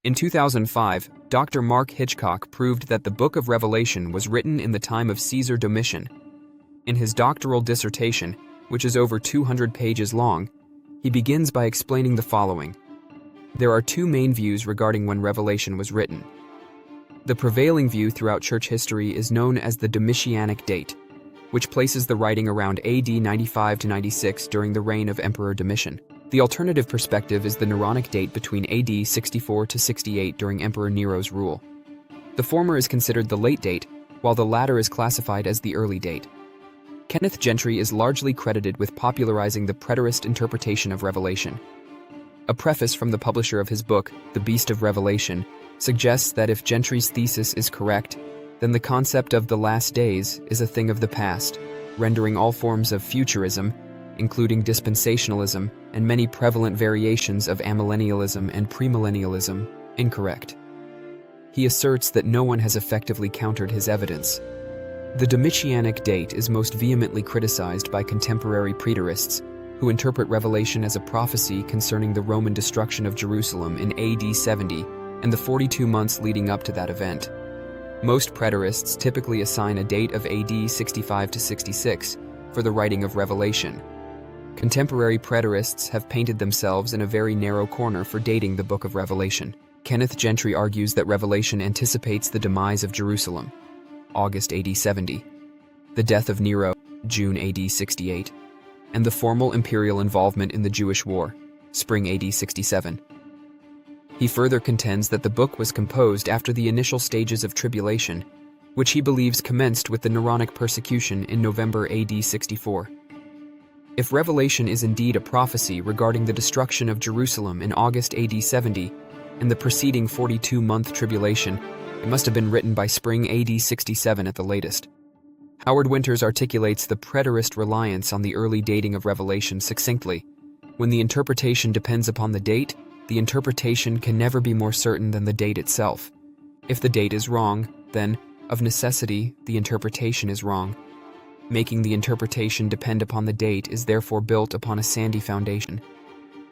In 2005, Dr. Mark Hitchcock proved that the Book of Revelation was written in the time of Caesar Domitian. In his doctoral dissertation, which is over 200 pages long, he begins by explaining the following. There are two main views regarding when Revelation was written. The prevailing view throughout church history is known as the Domitianic date, which places the writing around AD 95 to 96 during the reign of Emperor Domitian. The alternative perspective is the Neronic date between AD 64 to 68 during Emperor Nero's rule. The former is considered the late date, while the latter is classified as the early date. Kenneth Gentry is largely credited with popularizing the preterist interpretation of Revelation. A preface from the publisher of his book, The Beast of Revelation, suggests that if Gentry's thesis is correct, then the concept of the last days is a thing of the past, rendering all forms of futurism, including dispensationalism and many prevalent variations of amillennialism and premillennialism, incorrect. He asserts that no one has effectively countered his evidence. The Domitianic date is most vehemently criticized by contemporary preterists, who interpret Revelation as a prophecy concerning the Roman destruction of Jerusalem in AD 70 and the 42 months leading up to that event. Most preterists typically assign a date of AD 65 to 66 for the writing of Revelation. Contemporary preterists have painted themselves in a very narrow corner for dating the Book of Revelation. Kenneth Gentry argues that Revelation anticipates the demise of Jerusalem, August AD 70, the death of Nero, June AD 68, and the formal imperial involvement in the Jewish War, spring AD 67. He further contends that the book was composed after the initial stages of tribulation, which he believes commenced with the Neronic persecution in November AD 64. If Revelation is indeed a prophecy regarding the destruction of Jerusalem in August AD 70 and the preceding 42-month tribulation, it must have been written by spring AD 67 at the latest. Howard Winters articulates the preterist reliance on the early dating of Revelation succinctly. When the interpretation depends upon the date, the interpretation can never be more certain than the date itself. If the date is wrong, then, of necessity, the interpretation is wrong. Making the interpretation depend upon the date is therefore built upon a sandy foundation.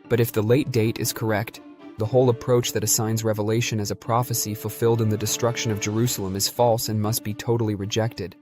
But if the late date is correct, the whole approach that assigns Revelation as a prophecy fulfilled in the destruction of Jerusalem is false and must be totally rejected.